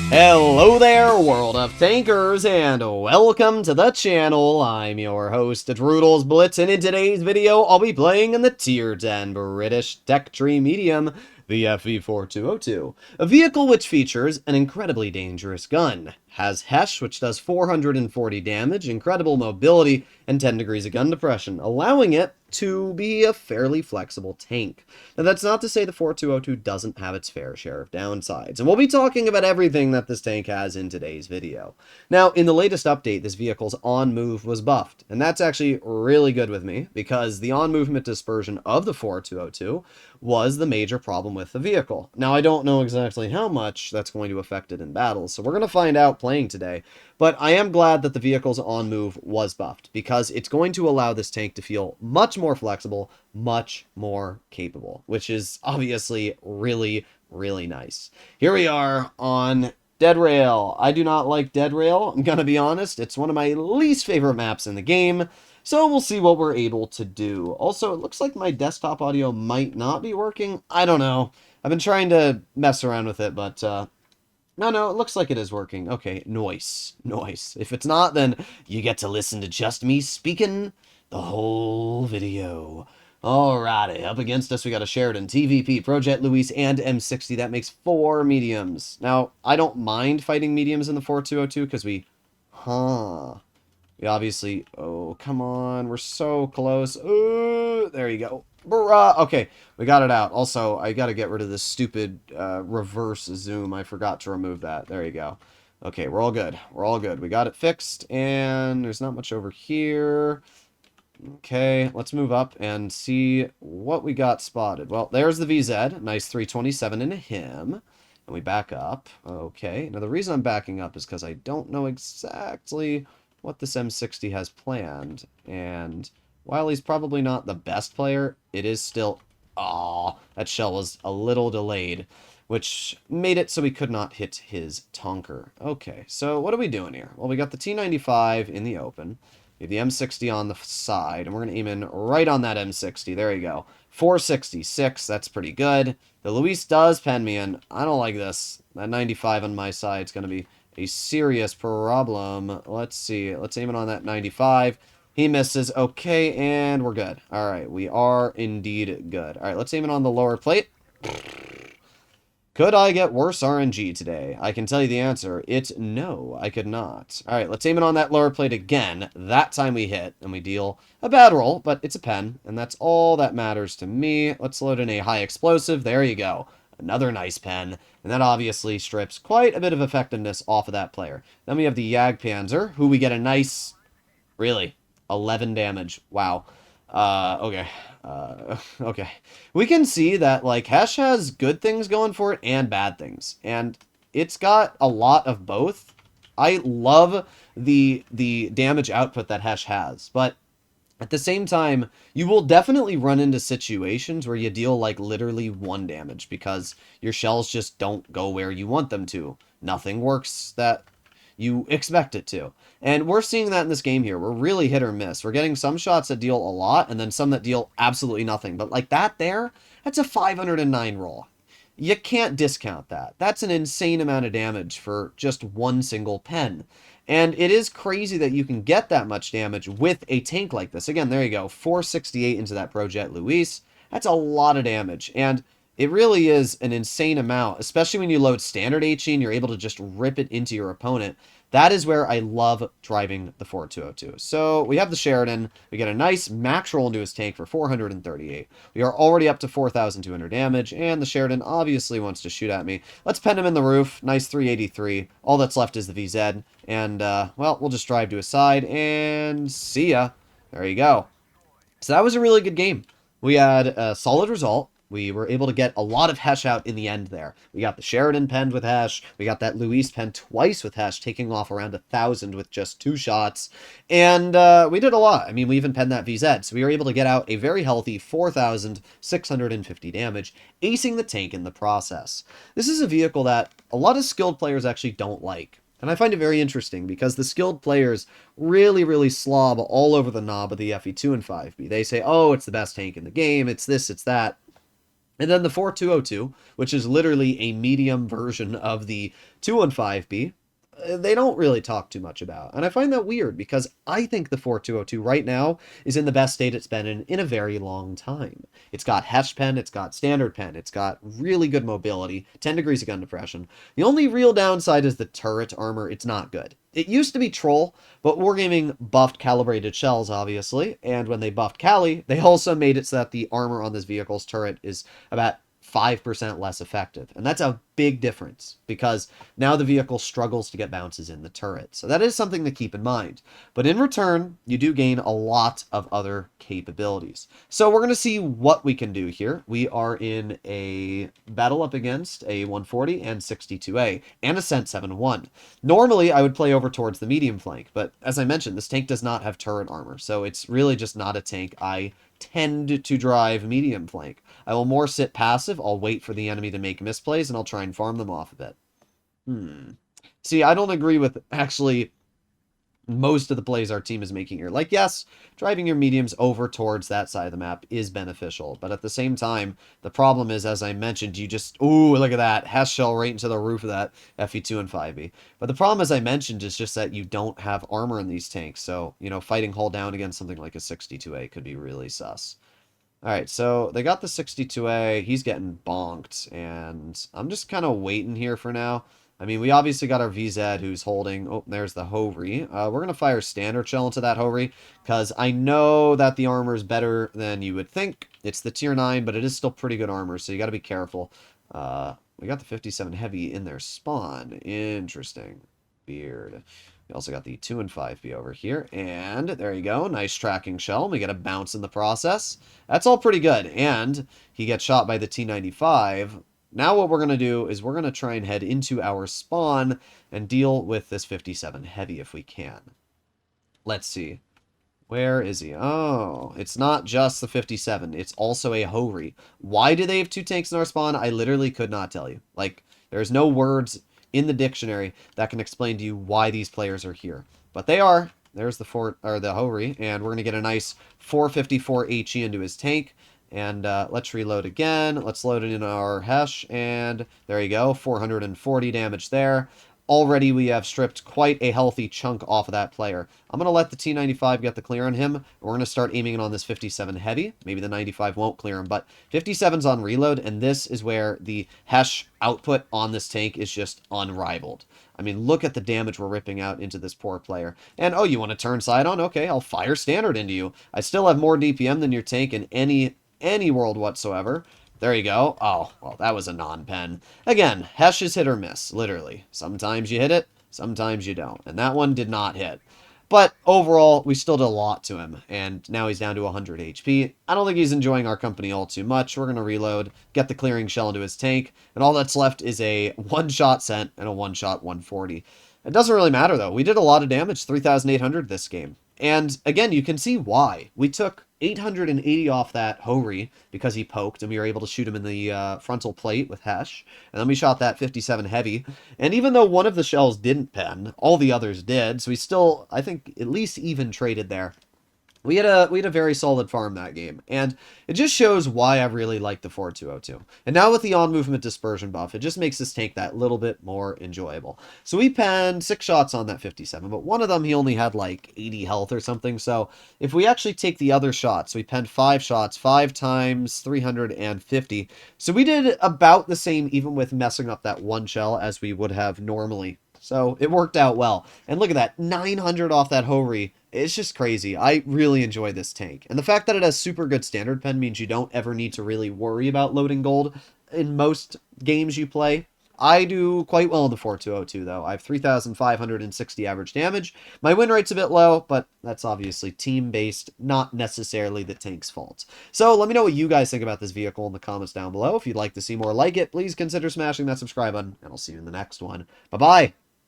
Hello there, world of tankers, and welcome to the channel. I'm your host, Droodles Blitz, and in today's video, I'll be playing in the Tier 10 British Tech Tree Medium, the FV4202, a vehicle which features an incredibly dangerous gun, has Hesh, which does 440 damage, incredible mobility, and 10 degrees of gun depression, allowing it to be a fairly flexible tank. Now, that's not to say the 4202 doesn't have its fair share of downsides, and we'll be talking about everything that this tank has in today's video. Now, in the latest update, this vehicle's on-move was buffed, and that's actually really good with me, because the on-movement dispersion of the 4202 was the major problem with the vehicle. Now, I don't know exactly how much that's going to affect it in battles, so we're going to find out playing today, but I am glad that the vehicle's on-move was buffed, because it's going to allow this tank to feel much more flexible, much more capable, which is obviously really, really nice. Here we are on Dead Rail. I do not like Dead Rail, I'm gonna be honest. It's one of my least favorite maps in the game, so we'll see what we're able to do. Also, it looks like my desktop audio might not be working. I don't know. I've been trying to mess around with it, but no, it looks like it is working. Okay, noise. If it's not, then you get to listen to just me speaking the whole video. Alrighty, up against us we got a Sheridan, TVP, Projet Luis, and M60. That makes 4 mediums. Now, I don't mind fighting mediums in the 4202 because we obviously... Oh, come on. We're so close. There you go. Okay, we got it out. Also, I got to get rid of this stupid reverse zoom. I forgot to remove that. There you go. Okay, we're all good. We got it fixed, and there's not much over here. Okay, let's move up and see what we got spotted. Well, there's the VZ. Nice 327 in him. And we back up. Okay, now the reason I'm backing up is because I don't know exactly what this M60 has planned. And while he's probably not the best player, it is still... Aw, that shell was a little delayed, which made it so we could not hit his Tonker. Okay, so what are we doing here? Well, we got the T95 in the open. We have the M60 on the side, and we're going to aim in right on that M60. There you go. 466, that's pretty good. The Luis does pen me in. I don't like this. That 95 on my side is going to be a serious problem. Let's see. Let's aim it on that 95. He misses. Okay, and we're good. All right, we are indeed good. All right, let's aim it on the lower plate. Could I get worse RNG today? I can tell you the answer. It's no, I could not. All right, let's aim it on that lower plate again. That time we hit, and we deal a bad roll, but it's a pen, and that's all that matters to me. Let's load in a high explosive. There you go. Another nice pen, and that obviously strips quite a bit of effectiveness off of that player. Then we have the Jagdpanzer, who we get a nice, really, 11 damage. Wow. Okay. Okay. We can see that, like, Hesh has good things going for it and bad things. And it's got a lot of both. I love the damage output that Hesh has, but at the same time, you will definitely run into situations where you deal, like, literally 1 damage because your shells just don't go where you want them to. Nothing works that you expect it to. And we're seeing that in this game here. We're really hit or miss. We're getting some shots that deal a lot, and then some that deal absolutely nothing. But like that there, that's a 509 roll. You can't discount that. That's an insane amount of damage for just one single pen. And it is crazy that you can get that much damage with a tank like this. Again, there you go. 468 into that Projet Luis. That's a lot of damage. And it really is an insane amount, especially when you load standard HE and you're able to just rip it into your opponent. That is where I love driving the 4202. So we have the Sheridan. We get a nice max roll into his tank for 438. We are already up to 4,200 damage, and the Sheridan obviously wants to shoot at me. Let's pen him in the roof. Nice 383. All that's left is the VZ. And, well, we'll just drive to his side, and see ya. There you go. So that was a really good game. We had a solid result. We were able to get a lot of Hesh out in the end there. We got the Sheridan penned with Hesh. We got that Luis pen twice with Hesh, taking off around 1,000 with just 2 shots. And we did a lot. I mean, we even penned that VZ. So we were able to get out a very healthy 4,650 damage, acing the tank in the process. This is a vehicle that a lot of skilled players actually don't like. And I find it very interesting because the skilled players really slob all over the knob of the FE2 and 5B. They say, oh, it's the best tank in the game, it's this, it's that. And then the 4202, which is literally a medium version of the 215B, they don't really talk too much about. And I find that weird because I think the 4202 right now is in the best state it's been in a very long time. It's got Hesh pen, it's got standard pen, it's got really good mobility, 10 degrees of gun depression. The only real downside is the turret armor. It's not good. It used to be Troll, but Wargaming buffed calibrated shells, obviously, and when they buffed Cali, they also made it so that the armor on this vehicle's turret is about 5% less effective. And that's a big difference because now the vehicle struggles to get bounces in the turret. So that is something to keep in mind. But in return, you do gain a lot of other capabilities. So we're going to see what we can do here. We are in a battle up against a 140 and 62A and Ascent 7-1. Normally, I would play over towards the medium flank, but as I mentioned, this tank does not have turret armor, so it's really just not a tank I tend to drive medium flank. I will more sit passive, I'll wait for the enemy to make misplays, and I'll try and farm them off a bit. See, I don't agree with actually most of the plays our team is making here. Like, yes, driving your mediums over towards that side of the map is beneficial, but at the same time, the problem is, as I mentioned, you just, ooh, look at that, Hess shell right into the roof of that FE2 and 5e. But the problem, as I mentioned, is just that you don't have armor in these tanks, so, you know, fighting hull down against something like a 62A could be really sus. Alright, so they got the 62A, he's getting bonked, and I'm just kind of waiting here for now. I mean, we obviously got our VZ who's holding... Oh, there's the Hovri. We're going to fire standard shell into that Hovri, because I know that the armor is better than you would think. It's the tier 9, but it is still pretty good armor, so you got to be careful. We got the 57 heavy in their spawn. Interesting. Weird. We also got the 2 and 5B over here, and there you go. Nice tracking shell. We get a bounce in the process. That's all pretty good, and he gets shot by the T95. Now what we're going to do is we're going to try and head into our spawn and deal with this 57 heavy if we can. Let's see. Where is he? Oh, it's not just the 57. It's also a Hovri. Why do they have 2 tanks in our spawn? I literally could not tell you. Like, there's no words in the dictionary that can explain to you why these players are here. But they are. There's the Hovri, and we're going to get a nice 454 HE into his tank. And let's reload again. Let's load it in our Hesh, and there you go. 440 damage there. Already we have stripped quite a healthy chunk off of that player. I'm going to let the T95 get the clear on him. We're going to start aiming on this 57 heavy. Maybe the 95 won't clear him, but 57's on reload, and this is where the Hesh output on this tank is just unrivaled. I mean, look at the damage we're ripping out into this poor player. And, oh, you want to turn side on? Okay, I'll fire standard into you. I still have more DPM than your tank in any world whatsoever. There you go. Oh, well, that was a non-pen. Again, Hesh is hit or miss, literally. Sometimes you hit it, sometimes you don't. And that one did not hit. But overall, we still did a lot to him, and now he's down to 100 HP. I don't think he's enjoying our company all too much. We're going to reload, get the clearing shell into his tank, and all that's left is a one-shot Scent and a one-shot 140. It doesn't really matter, though. We did a lot of damage, 3,800 this game. And again, you can see why. We took 880 off that Hovri because he poked, and we were able to shoot him in the frontal plate with Hesh. And then we shot that 57 heavy. And even though one of the shells didn't pen, all the others did. So we still, I think, at least even traded there. We had a very solid farm that game, and it just shows why I really like the 4202. And now with the on-movement dispersion buff, it just makes this tank that little bit more enjoyable. So we penned 6 shots on that 57, but one of them he only had like 80 health or something, so if we actually take the other shots, we penned 5 shots, 5 times 350, so we did about the same even with messing up that one shell as we would have normally. So it worked out well. And look at that, 900 off that Hovri. It's just crazy. I really enjoy this tank. And the fact that it has super good standard pen means you don't ever need to really worry about loading gold in most games you play. I do quite well in the 4202, though. I have 3,560 average damage. My win rate's a bit low, but that's obviously team-based, not necessarily the tank's fault. So let me know what you guys think about this vehicle in the comments down below. If you'd like to see more like it, please consider smashing that subscribe button, and I'll see you in the next one. Bye-bye!